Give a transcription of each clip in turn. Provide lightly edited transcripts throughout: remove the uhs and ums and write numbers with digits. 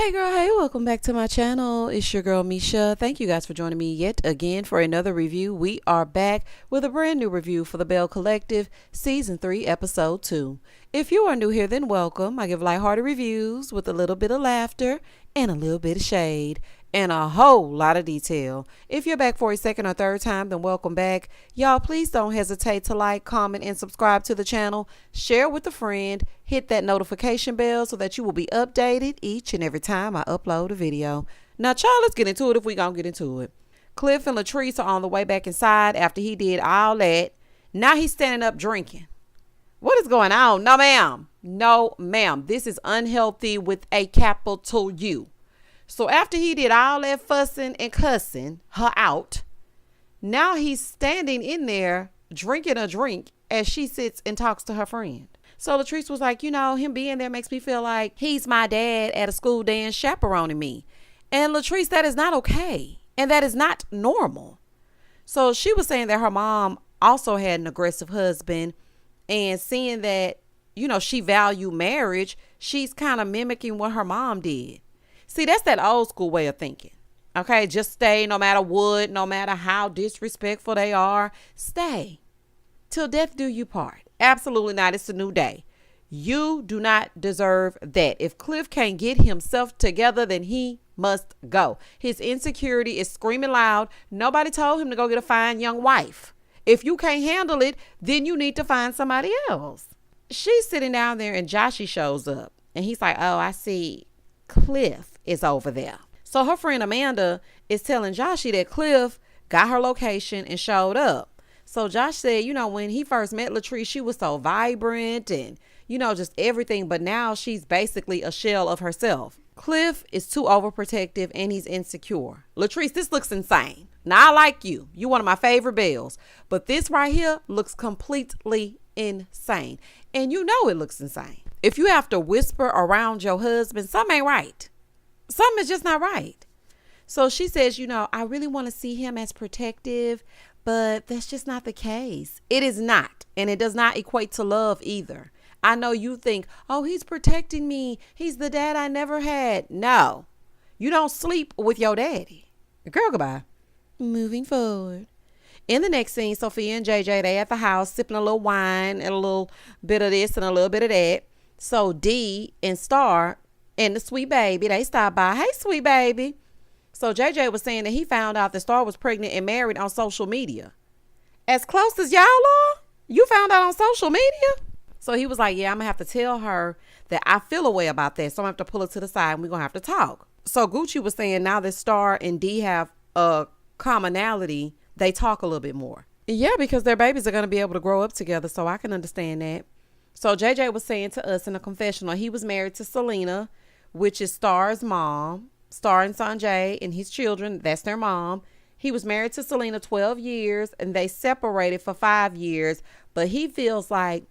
Hey girl, hey, welcome back to my channel. It's your girl Misha. Thank you guys for joining me yet again for another review. We are back with a brand new review for the Belle Collective Season 3 Episode 2. If you are new here, then welcome. I give lighthearted reviews with a little bit of laughter and a little bit of shade and a whole lot of detail. If you're back for a second or third time, then welcome back. Y'all, please don't hesitate to like, comment, and subscribe to the channel. Share with a friend. Hit that notification bell so that you will be updated each and every time I upload a video. Now, child, let's get into it if we gonna get into it. Cliff and Latrice are on the way back inside after he did all that. Now he's standing up drinking. What is going on? No, ma'am. No, ma'am. This is unhealthy with a capital U. So after he did all that fussing and cussing her out, now he's standing in there drinking a drink as she sits and talks to her friend. So Latrice was like, him being there makes me feel like he's my dad at a school dance chaperoning me. And Latrice, that is not okay. And that is not normal. So she was saying that her mom also had an aggressive husband, and seeing that, she valued marriage, she's kind of mimicking what her mom did. See, that's that old school way of thinking. Okay, just stay no matter what, no matter how disrespectful they are. Stay till death do you part. Absolutely not. It's a new day. You do not deserve that. If Cliff can't get himself together, then he must go. His insecurity is screaming loud. Nobody told him to go get a fine young wife. If you can't handle it, then you need to find somebody else. She's sitting down there and Joshy shows up and he's like, oh, I see Cliff is over there. So her friend Amanda is telling Joshy that Cliff got her location and showed up. So Josh said, when he first met Latrice, she was so vibrant and, just everything. But now she's basically a shell of herself. Cliff is too overprotective and he's insecure. Latrice, this looks insane. Now, I like you. You're one of my favorite Bells. But this right here looks completely insane. And it looks insane. If you have to whisper around your husband, something ain't right. Something is just not right. So she says, I really want to see him as protective, but that's just not the case. It is not. And it does not equate to love either. I know you think, oh, he's protecting me. He's the dad I never had. No, you don't sleep with your daddy. Girl, goodbye. Moving forward. In the next scene, Sophia and JJ, they at the house sipping a little wine and a little bit of this and a little bit of that. So D and Star and the sweet baby, they stopped by. Hey, sweet baby. So JJ was saying that he found out that Star was pregnant and married on social media. As close as y'all are, you found out on social media? So he was like, yeah, I'm going to have to tell her that I feel a way about that. So I'm going to have to pull her to the side and we're going to have to talk. So Gucci was saying now that Star and D have a commonality, they talk a little bit more. Yeah, because their babies are going to be able to grow up together. So I can understand that. So JJ was saying to us in a confessional, he was married to Selena, which is Star's mom. Star and Sanjay and his children, that's their mom. He was married to Selena 12 years and they separated for 5 years. But he feels like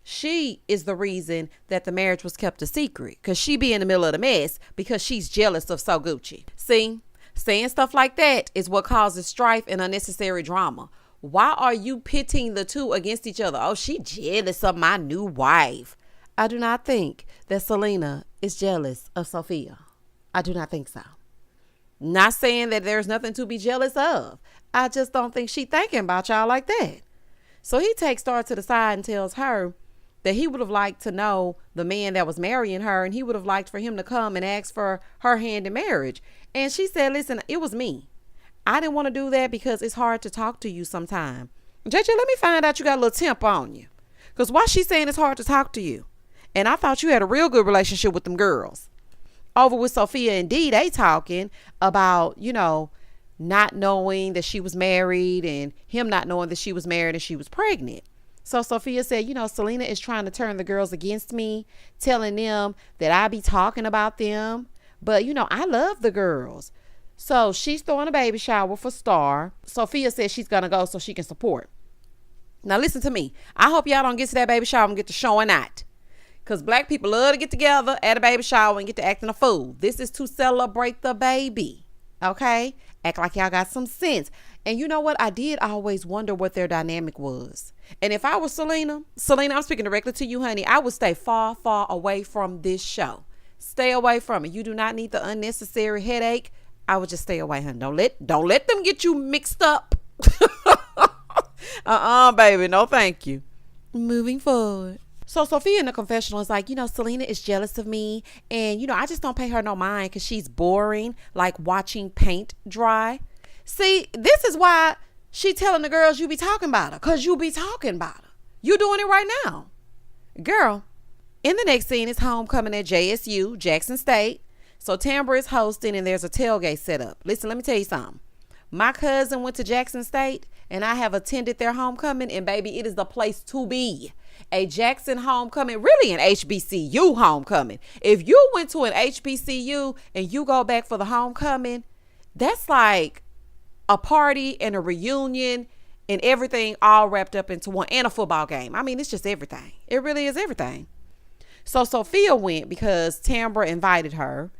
she is the reason that the marriage was kept a secret, because she be in the middle of the mess because she's jealous of So Gucci. See, saying stuff like that is what causes strife and unnecessary drama. Why are you pitting the two against each other? Oh, she jealous of my new wife. I do not think that Selena is jealous of Sophia. I do not think so. Not saying that there's nothing to be jealous of. I just don't think she thinking about y'all like that. So he takes Star to the side and tells her that he would have liked to know the man that was marrying her, and he would have liked for him to come and ask for her hand in marriage. And she said, listen, it was me. I didn't want to do that because it's hard to talk to you sometime. JJ, let me find out you got a little temp on you. Because why she saying it's hard to talk to you? And I thought you had a real good relationship with them girls. Over with Sophia and Dee, they talking about, not knowing that she was married and him not knowing that she was married and she was pregnant. So Sophia said, Selena is trying to turn the girls against me, telling them that I be talking about them. But, I love the girls. So she's throwing a baby shower for Star. Sophia says she's going to go so she can support. Now, listen to me. I hope y'all don't get to that baby shower and get to showing out. Because black people love to get together at a baby shower and get to acting a fool. This is to celebrate the baby. Okay? Act like y'all got some sense. And you know what? I did always wonder what their dynamic was. And if I was Selena, I'm speaking directly to you, honey, I would stay far, far away from this show. Stay away from it. You do not need the unnecessary headache. I would just stay away, honey. Don't let them get you mixed up. Baby. No, thank you. Moving forward. So Sophia in the confessional is like, Selena is jealous of me. And, I just don't pay her no mind because she's boring, like watching paint dry. See, this is why she telling the girls you be talking about her. Because you be talking about her. You doing it right now. Girl, in the next scene is homecoming at JSU, Jackson State. So Tambria is hosting and there's a tailgate set up. Listen, let me tell you something. My cousin went to Jackson State and I have attended their homecoming, and baby, it is the place to be. A Jackson homecoming, really an HBCU homecoming. If you went to an HBCU and you go back for the homecoming, that's like a party and a reunion and everything all wrapped up into one, and a football game. I mean, it's just everything. It really is everything. So Sophia went because Tambria invited her.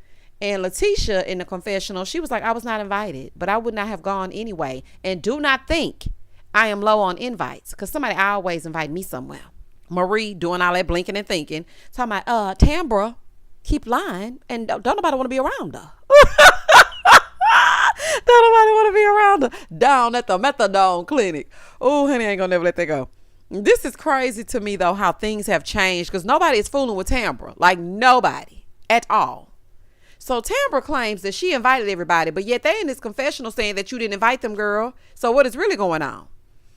And Letitia in the confessional, she was like, I was not invited, but I would not have gone anyway. And do not think I am low on invites, because somebody always invite me somewhere. Marie doing all that blinking and thinking, talking about, Tambria keep lying and don't nobody want to be around her. Don't nobody want to be around her down at the methadone clinic. Oh, honey, I ain't gonna never let that go. This is crazy to me, though, how things have changed, because nobody is fooling with Tambria. Like, nobody at all. So Tambria claims that she invited everybody, but yet they in this confessional saying that you didn't invite them, girl. So what is really going on?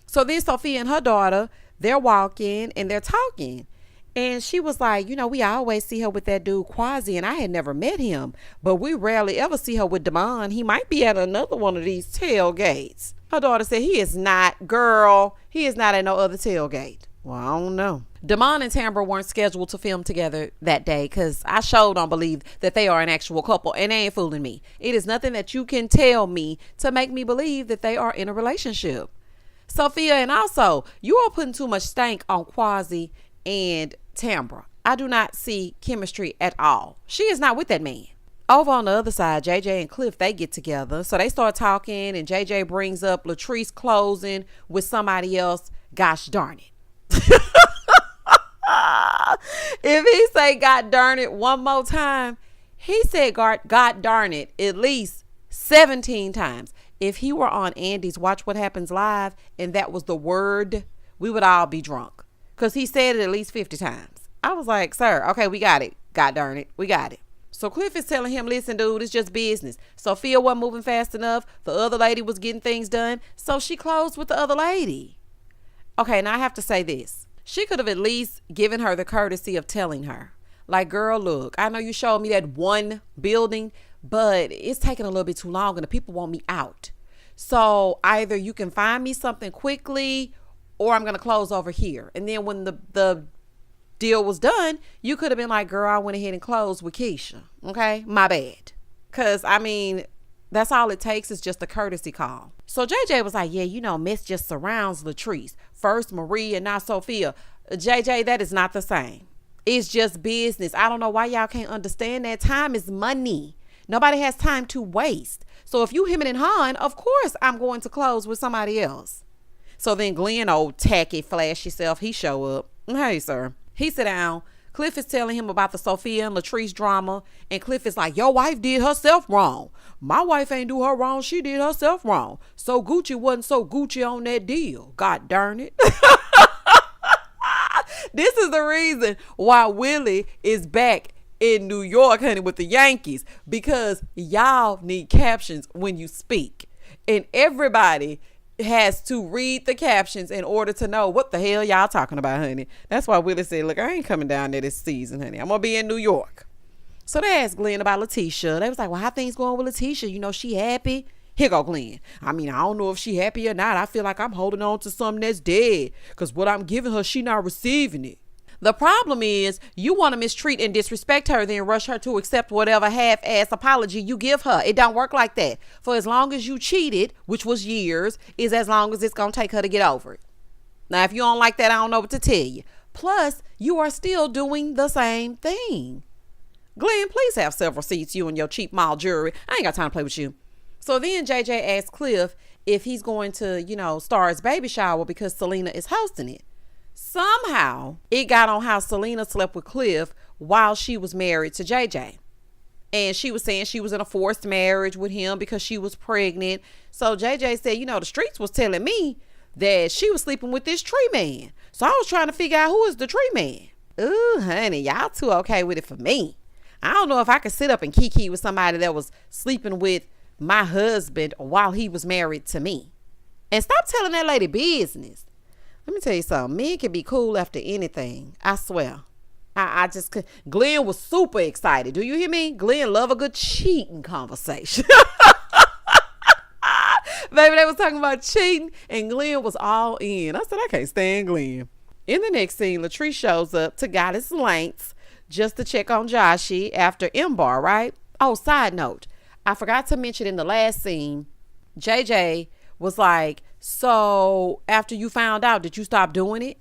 So then Sophia and her daughter, they're walking and they're talking. And she was like, we always see her with that dude Quasi, and I had never met him, but we rarely ever see her with Damon. He might be at another one of these tailgates. Her daughter said, he is not, girl. He is not at no other tailgate. Well, I don't know. Damon and Tambria weren't scheduled to film together that day because I sure don't believe that they are an actual couple, and they ain't fooling me. It is nothing that you can tell me to make me believe that they are in a relationship. Sophia, and also, you are putting too much stank on Quasi and Tambria. I do not see chemistry at all. She is not with that man. Over on the other side, JJ and Cliff, they get together. So they start talking, and JJ brings up Latrice closing with somebody else. Gosh darn it. If he say God darn it one more time, he said God darn it at least 17 times. If he were on Andy's Watch What Happens Live and that was the word, we would all be drunk, because he said it at least 50 times. I was like, sir, okay, we got it. God darn it. We got it. So Cliff is telling him, listen, dude, it's just business. Sophia wasn't moving fast enough. The other lady was getting things done. So she closed with the other lady. Okay, now I have to say this. She could have at least given her the courtesy of telling her, like, girl, look, I know you showed me that one building, but it's taking a little bit too long and the people want me out. So either you can find me something quickly or I'm going to close over here. And then when the deal was done, you could have been like, girl, I went ahead and closed with Keisha. Okay, my bad. Because, I mean, that's all it takes is just a courtesy call. So JJ was like, yeah, mess just surrounds Latrice. First Marie and now Sophia. JJ, that is not the same. It's just business. I don't know why y'all can't understand that. Time is money. Nobody has time to waste. So if you him and Han, of course I'm going to close with somebody else. So then Glenn, old tacky, flashy self, he show up. Hey, sir. He sit down. Cliff is telling him about the Sophia and Latrice drama. And Cliff is like, your wife did herself wrong. My wife ain't do her wrong. She did herself wrong. So Gucci wasn't so Gucci on that deal. God darn it. This is the reason why Willie is back in New York, honey, with the Yankees. Because y'all need captions when you speak. And everybody has to read the captions in order to know what the hell y'all talking about, honey. That's why Willie said, look, I ain't coming down there this season, honey. I'm going to be in New York. So they asked Glenn about Letitia. They was like, well, how things going with Letitia? She happy? Here go Glenn. I mean, I don't know if she happy or not. I feel like I'm holding on to something that's dead, because what I'm giving her, she not receiving it. The problem is you want to mistreat and disrespect her, then rush her to accept whatever half-ass apology you give her. It don't work like that. For as long as you cheated, which was years, is as long as it's going to take her to get over it. Now, if you don't like that, I don't know what to tell you. Plus, you are still doing the same thing. Glenn, please have several seats, you and your cheap mall jewelry. I ain't got time to play with you. So then JJ asked Cliff if he's going to, star his baby shower because Selena is hosting it. Somehow it got on how Selena slept with Cliff while she was married to JJ. And she was saying she was in a forced marriage with him because she was pregnant. So JJ said, the streets was telling me that she was sleeping with this tree man. So I was trying to figure out who is the tree man. Ooh, honey, y'all too okay with it for me. I don't know if I could sit up and kiki with somebody that was sleeping with my husband while he was married to me. And stop telling that lady business. Let me tell you something. Men can be cool after anything. I swear. I just could. Glenn was super excited. Do you hear me? Glenn love a good cheating conversation. Baby, they was talking about cheating and Glenn was all in. I said, I can't stand Glenn. In the next scene, Latrice shows up to Goddess Lengths just to check on Joshy after M-Bar, right? Oh, side note. I forgot to mention in the last scene, JJ was like, so after you found out, did you stop doing it?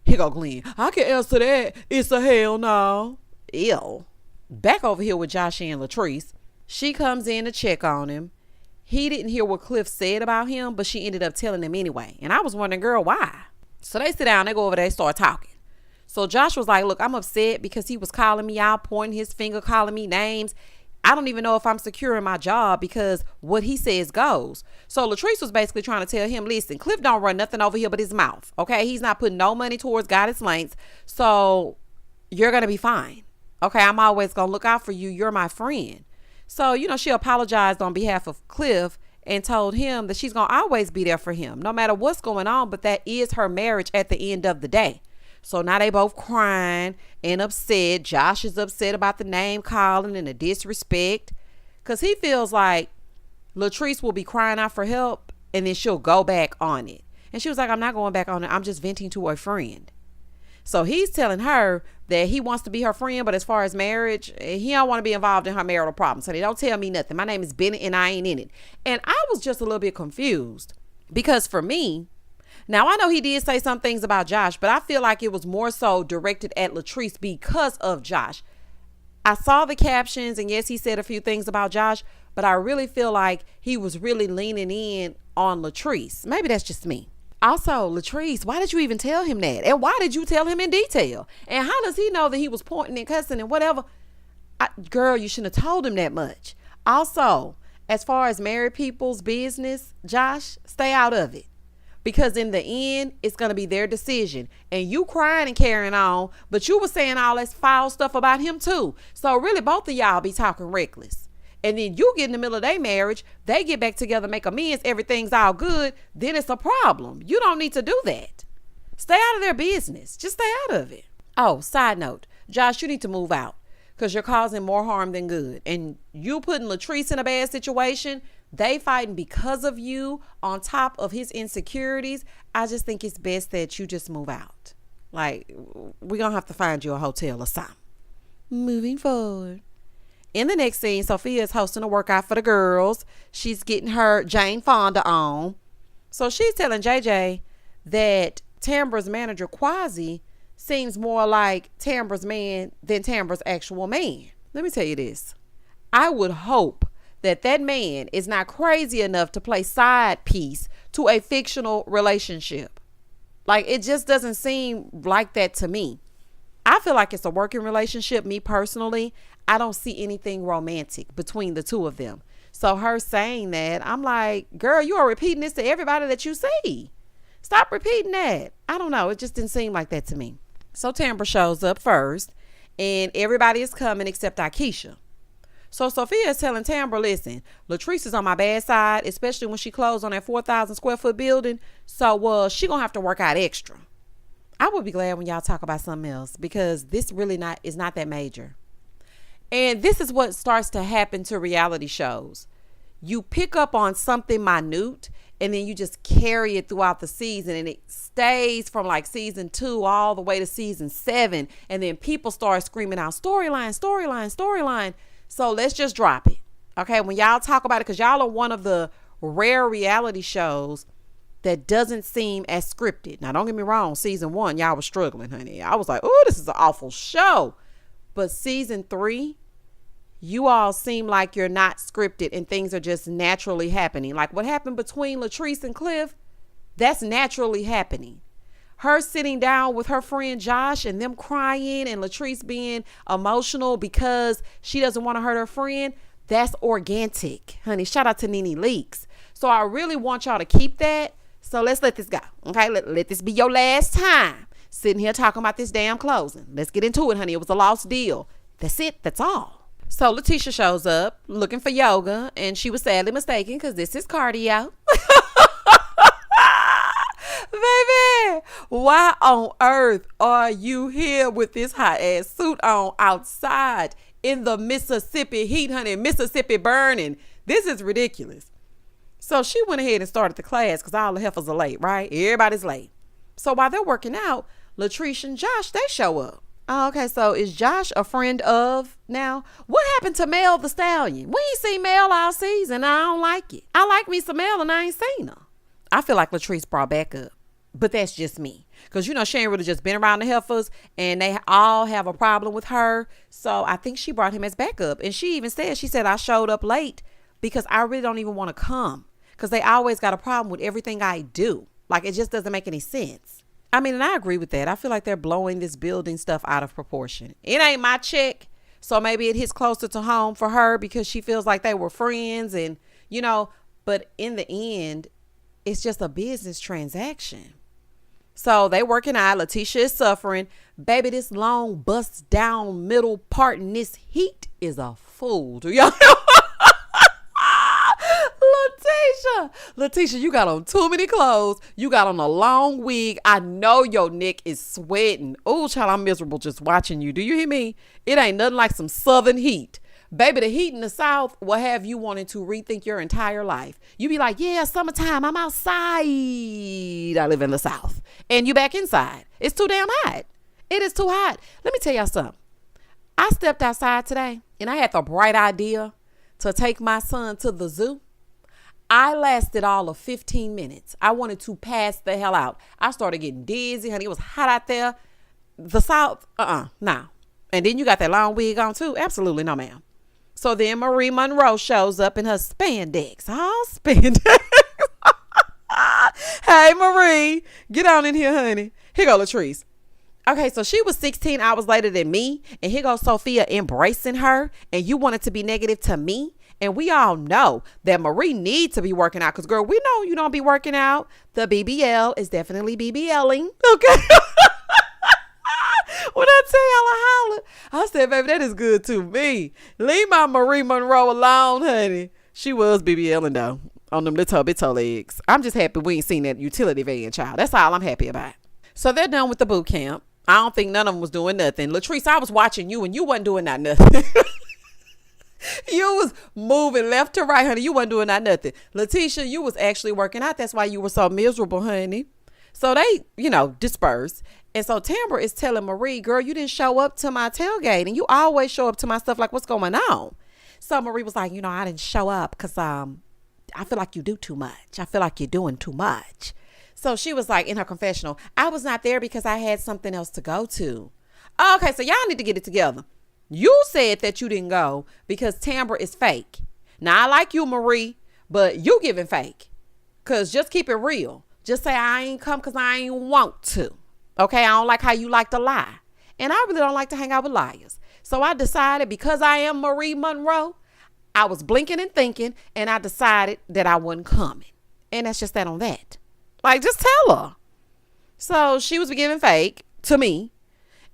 Here go Glenn. I can answer that. It's a hell no. Ew. Back over here with Joshy and Latrice. She comes in to check on him. He didn't hear what Cliff said about him, but she ended up telling him anyway. And I was wondering, girl, why? So they sit down, they go over there, they start talking. So Josh was like, look, I'm upset because he was calling me out, pointing his finger, calling me names. I don't even know if I'm secure in my job because what he says goes. So Latrice was basically trying to tell him, listen, Cliff don't run nothing over here but his mouth. Okay. He's not putting no money towards Goddess Lengths. So you're going to be fine. Okay. I'm always going to look out for you. You're my friend. So, she apologized on behalf of Cliff and told him that she's going to always be there for him no matter what's going on. But that is her marriage at the end of the day. So now they both crying and upset. Josh is upset about the name calling and the disrespect because he feels like Latrice will be crying out for help and then she'll go back on it. And she was like, I'm not going back on it. I'm just venting to a friend. So he's telling her that he wants to be her friend, but as far as marriage, he don't want to be involved in her marital problems. So they don't tell me nothing. My name is Bennett and I ain't in it. And I was just a little bit confused because for me, now, I know he did say some things about Josh, but I feel like it was more so directed at Latrice because of Josh. I saw the captions, and yes, he said a few things about Josh, but I really feel like he was really leaning in on Latrice. Maybe that's just me. Also, Latrice, why did you even tell him that? And why did you tell him in detail? And how does he know that he was pointing and cussing and whatever? Girl, you shouldn't have told him that much. Also, as far as married people's business, Josh, stay out of it. Because in the end, it's going to be their decision. And you crying and carrying on, but you were saying all that foul stuff about him too. So really, both of y'all be talking reckless. And then you get in the middle of their marriage, they get back together, make amends, everything's all good, then it's a problem. You don't need to do that. Stay out of their business. Just stay out of it. Oh, side note, Josh, you need to move out because you're causing more harm than good. And you putting Latrice in a bad situation. They fighting because of you on top of his insecurities. I just think it's best that you just move out. Like, we're going to have to find you a hotel or something. Moving forward. In the next scene, Sophia is hosting a workout for the girls. She's getting her Jane Fonda on. So she's telling JJ that Tambra's manager, Quasi, seems more like Tambra's man than Tambra's actual man. Let me tell you this. I would hope that man is not crazy enough to play side piece to a fictional relationship. Like, it just doesn't seem like that to me. I feel like it's a working relationship. Me personally, I don't see anything romantic between the two of them. So her saying that, I'm like, girl, you are repeating this to everybody that you see. Stop repeating that. I don't know. It just didn't seem like that to me. So Tambria shows up first and everybody is coming except Akeisha. So Sophia is telling Tambria, listen, Latrice is on my bad side, especially when she closed on that 4,000 square foot building. So she gonna have to work out extra. I would be glad when y'all talk about something else because this really is not that major. And this is what starts to happen to reality shows. You pick up on something minute and then you just carry it throughout the season and it stays from like season 2 all the way to season 7. And then people start screaming out storyline, storyline, storyline. So let's just drop it. Okay. When y'all talk about it, because y'all are one of the rare reality shows that doesn't seem as scripted. Now, don't get me wrong. Season 1, y'all was struggling, honey. I was like, oh, this is an awful show. But season 3, you all seem like you're not scripted and things are just naturally happening. Like what happened between Latrice and Cliff, that's naturally happening. her sitting down with her friend Josh and them crying and Latrice being emotional because she doesn't want to hurt her friend, that's organic, honey. Shout out to Nene Leakes. So I really want y'all to keep that. So let's let this go. Okay, let this be your last time sitting here talking about this damn closing. Let's get into it, honey. It was a lost deal. That's it. That's all. So Letitia shows up looking for yoga, and she was sadly mistaken because this is cardio. Baby, why on earth are you here with this hot ass suit on outside in the Mississippi heat, honey? Mississippi burning. This is ridiculous. So she went ahead and started the class because all the heifers are late, right? Everybody's late. So while they're working out, Latrice and Josh, they show up. Oh, okay, so is Josh a friend of now? What happened to Mel the Stallion? We ain't seen Mel all season. I don't like it. I like me some Mel and I ain't seen her. I feel like Latrice brought back up. But that's just me. Because, she ain't really just been around the heifers and they all have a problem with her. So I think she brought him as backup. And she even said, I showed up late because I really don't even want to come. Because they always got a problem with everything I do. Like, it just doesn't make any sense. I mean, and I agree with that. I feel like they're blowing this building stuff out of proportion. It ain't my check. So maybe it hits closer to home for her because she feels like they were friends and, but in the end, it's just a business transaction. So they working out. Letitia is suffering. Baby, this long bust down middle part in this heat is a fool. Do y'all know? Letitia, you got on too many clothes. You got on a long wig. I know your neck is sweating. Oh, child, I'm miserable just watching you. Do you hear me? It ain't nothing like some southern heat. Baby, the heat in the South will have you wanting to rethink your entire life. You be like, yeah, summertime, I'm outside. I live in the South. And you back inside. It's too damn hot. It is too hot. Let me tell y'all something. I stepped outside today and I had the bright idea to take my son to the zoo. I lasted all of 15 minutes. I wanted to pass the hell out. I started getting dizzy, honey. It was hot out there. The South, nah. And then you got that long wig on too. Absolutely no, ma'am. So then Marie Monroe shows up in her spandex. All spandex. Hey, Marie, get on in here, honey. Here go Latrice. Okay, so she was 16 hours later than me. And here goes Sophia embracing her. And you wanted to be negative to me. And we all know that Marie needs to be working out. Because, girl, we know you don't be working out. The BBL is definitely BBLing. Okay. When I tell y'all I holler, I said, baby, that is good to me. Leave my Marie Monroe alone, honey. She was BBLing, though, on them little bitty legs. I'm just happy we ain't seen that utility van, child. That's all I'm happy about. So they're done with the boot camp. I don't think none of them was doing nothing. Latrice, I was watching you, and you wasn't doing that nothing. You was moving left to right, honey. You wasn't doing that nothing. Letitia, you was actually working out. That's why you were so miserable, honey. So they, dispersed. And so Tambria is telling Marie, girl, you didn't show up to my tailgate. And you always show up to my stuff like, what's going on? So Marie was like, I didn't show up because I feel like you do too much. I feel like you're doing too much. So she was like, in her confessional, I was not there because I had something else to go to. Okay, so y'all need to get it together. You said that you didn't go because Tambria is fake. Now, I like you, Marie, but you giving fake. Because just keep it real. Just say, I ain't come because I ain't want to. Okay, I don't like how you like to lie. And I really don't like to hang out with liars. So I decided because I am Marie Monroe, I was blinking and thinking, and I decided that I wasn't coming. And that's just that on that. Like, just tell her. So she was giving fake to me.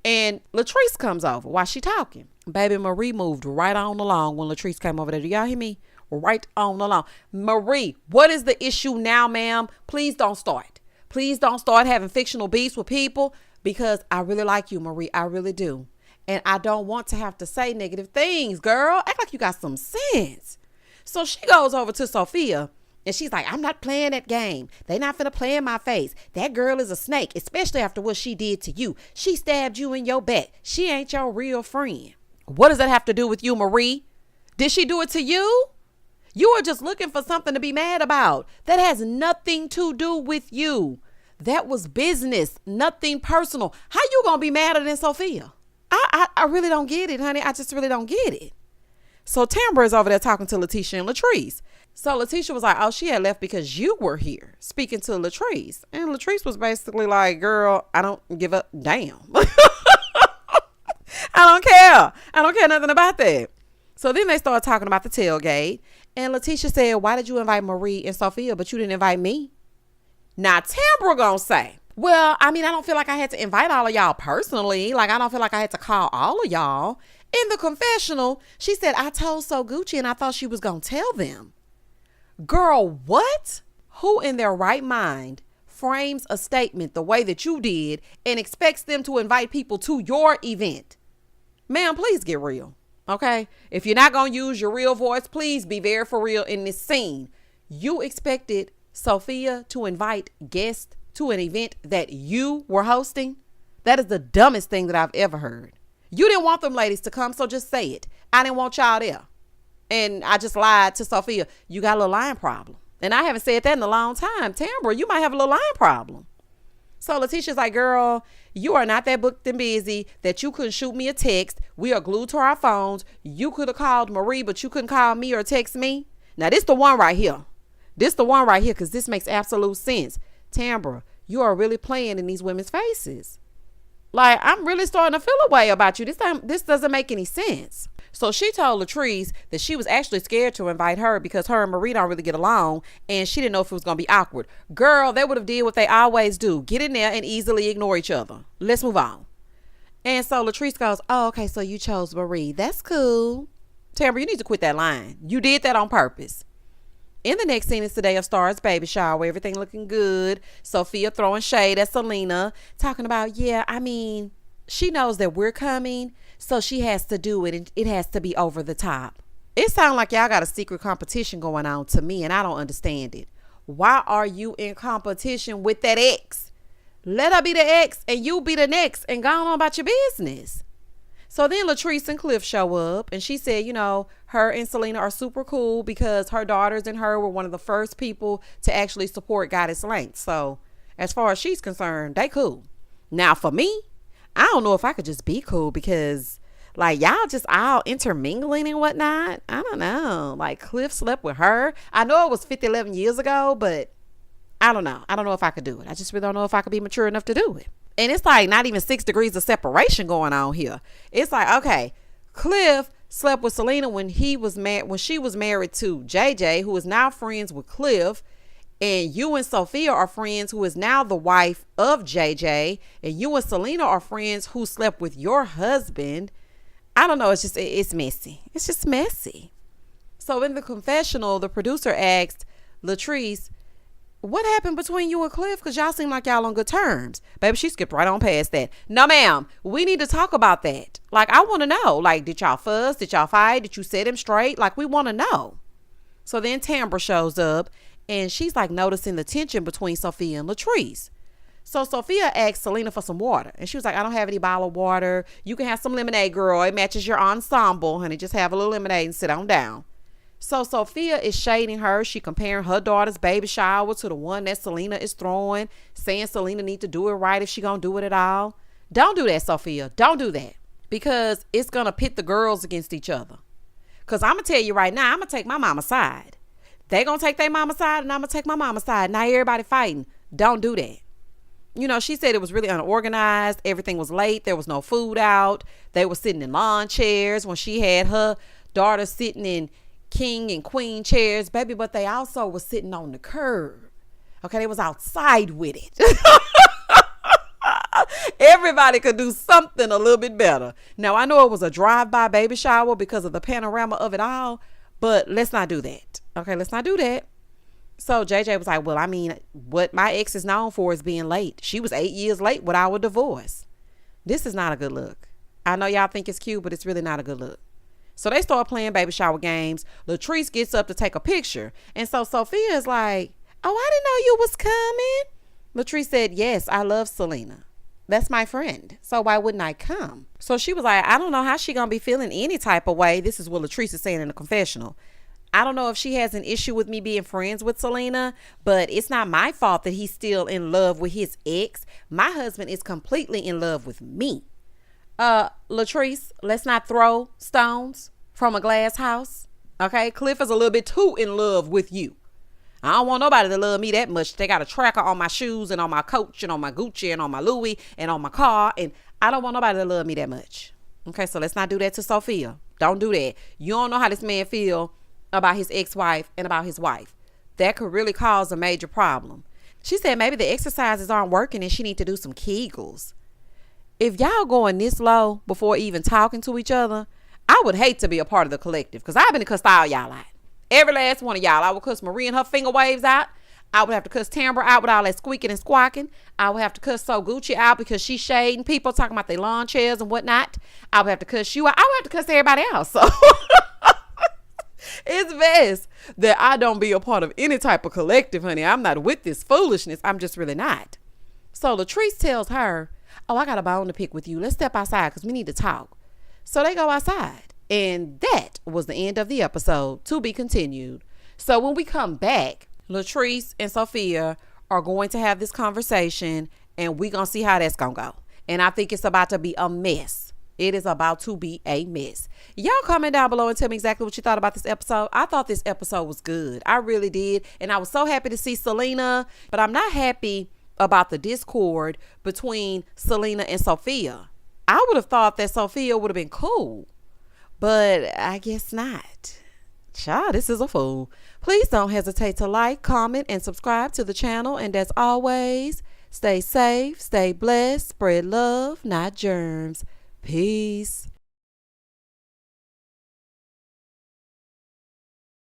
And Latrice comes over while she talking. Baby, Marie moved right on along when Latrice came over there. Do y'all hear me? Right on along. Marie, what is the issue now, ma'am? Please don't start. Please don't start having fictional beefs with people because I really like you, Marie. I really do. And I don't want to have to say negative things, girl. Act like you got some sense. So she goes over to Sophia. And she's like, I'm not playing that game. They not finna play in my face. That girl is a snake, especially after what she did to you. She stabbed you in your back. She ain't your real friend. What does that have to do with you, Marie? Did she do it to you? You are just looking for something to be mad about. That has nothing to do with you. That was business, nothing personal. How you gonna be madder than Sophia? I really don't get it, honey. I just really don't get it. So Tambria is over there talking to Letitia and Latrice. So Letitia was like, oh, she had left because you were here speaking to Latrice. And Latrice was basically like, girl, I don't give a damn. I don't care. I don't care nothing about that. So then they started talking about the tailgate. And Letitia said, why did you invite Marie and Sophia, but you didn't invite me? Now Tambria gonna say, well, I mean, I don't feel like I had to invite all of y'all personally. Like, I don't feel like I had to call all of y'all. In the confessional, she said, I told So Gucci and I thought she was gonna tell them. Girl, what? Who in their right mind frames a statement the way that you did and expects them to invite people to your event? Ma'am, please get real. Okay? If you're not going to use your real voice, please be very for real in this scene. You expected Sophia to invite guests to an event that you were hosting? That is the dumbest thing that I've ever heard. You didn't want them ladies to come, so just say it. I didn't want y'all there. And I just lied to Sophia. You got a little lying problem. And I haven't said that in a long time. Tambria, you might have a little lying problem. So Letitia's like, girl, you are not that booked and busy that you couldn't shoot me a text. We are glued to our phones. You could have called Marie, but you couldn't call me or text me. Now, this the one right here. This the one right here, because this makes absolute sense. Tambria, you are really playing in these women's faces. Like, I'm really starting to feel a way about you. This doesn't make any sense. So she told Latrice that she was actually scared to invite her because her and Marie don't really get along, and she didn't know if it was going to be awkward. Girl, they would have did what they always do. Get in there and easily ignore each other. Let's move on. And so Latrice goes, oh, okay, so you chose Marie. That's cool. Tambria, you need to quit that line. You did that on purpose. In the next scene is the day of Star's baby shower. Everything looking good. Sophia throwing shade at Selena. Talking about, yeah, I mean, she knows that we're coming, so she has to do it, and it has to be over the top. It sounds like y'all got a secret competition going on to me, and I don't understand it. Why are you in competition with that ex? Let her be the ex, and you be the next, and go on about your business. So then Latrice and Cliff show up, and she said, you know, her and Selena are super cool because her daughters and her were one of the first people to actually support Goddess Length. So as far as she's concerned, they cool. Now for me, I don't know if I could just be cool because like y'all just all intermingling and whatnot. I don't know. Like Cliff slept with her. I know it was 11 years ago, but I don't know. I don't know if I could do it. I just really don't know if I could be mature enough to do it. And it's like not even 6 degrees of separation going on here. It's like, okay, Cliff slept with Selena when she was married to JJ, who is now friends with Cliff. And you and Sophia are friends, who is now the wife of JJ. And you and Selena are friends who slept with your husband. I don't know. It's messy. It's just messy. So in the confessional, the producer asked Latrice, what happened between you and Cliff? Because y'all seem like y'all on good terms. Baby, she skipped right on past that. No, ma'am. We need to talk about that. Like, I want to know. Like, did y'all fuss? Did y'all fight? Did you set him straight? Like, we want to know. So then Tambria shows up, and she's like noticing the tension between Sophia and Latrice. So Sophia asked Selena for some water. And she was like, I don't have any bottle of water. You can have some lemonade, girl. It matches your ensemble, honey. Just have a little lemonade and sit on down. So Sophia is shading her. She comparing her daughter's baby shower to the one that Selena is throwing, saying Selena need to do it right if she gonna do it at all. Don't do that, Sophia. Don't do that. Because it's gonna pit the girls against each other. Because I'm gonna tell you right now, I'm gonna take my mama's side. They gonna take their mama's side and I'm gonna take my mama's side. Now everybody fighting. Don't do that. You know, she said it was really unorganized. Everything was late. There was no food out. They were sitting in lawn chairs when she had her daughter sitting in king and queen chairs, baby, but they also were sitting on the curb. Okay, they was outside with it. Everybody could do something a little bit better. Now, I know it was a drive-by baby shower because of the panorama of it all, but let's not do that. Okay, let's not do that. So JJ was like, well, I mean, what my ex is known for is being late. She was 8 years late with our divorce. This is not a good look. I know y'all think it's cute, but it's really not a good look. So they start playing baby shower games. Latrice gets up to take a picture. And so Sophia is like, oh, I didn't know you was coming. Latrice said, yes, I love Selena. That's my friend. So why wouldn't I come? So she was like, I don't know how she gonna be feeling any type of way. This is what Latrice is saying in the confessional. I don't know if she has an issue with me being friends with Selena, but it's not my fault that he's still in love with his ex. My husband is completely in love with me. Latrice, let's not throw stones. from a glass house. Okay, Cliff is a little bit too in love with you. I don't want nobody to love me that much. They got a tracker on my shoes and on my Coach and on my Gucci and on my Louis and on my car. And I don't want nobody to love me that much. Okay, so let's not do that to Sophia. Don't do that. You don't know how this man feel about his ex-wife and about his wife. That could really cause a major problem. She said maybe the exercises aren't working and she need to do some Kegels. If y'all going this low before even talking to each other, I would hate to be a part of the collective because I've been cussed all y'all out. Every last one of y'all. I would cuss Marie and her finger waves out. I would have to cuss Tambria out with all that squeaking and squawking. I would have to cuss So Gucci out because she's shading people, talking about their lawn chairs and whatnot. I would have to cuss you out. I would have to cuss everybody else. So it's best that I don't be a part of any type of collective, honey. I'm not with this foolishness. I'm just really not. So Latrice tells her, oh, I got a bone to pick with you. Let's step outside because we need to talk. So they go outside. And that was the end of the episode. To be continued. So when we come back, Latrice and Sophia are going to have this conversation and we're going to see how that's going to go. And I think it's about to be a mess. It is about to be a mess. Y'all comment down below and tell me exactly what you thought about this episode. I thought this episode was good. I really did. And I was so happy to see Selena, but I'm not happy about the discord between Selena and Sophia. I would have thought that Sophia would have been cool. But I guess not. Child, this is a fool. Please don't hesitate to like, comment, and subscribe to the channel. And as always, stay safe, stay blessed, spread love, not germs. Peace.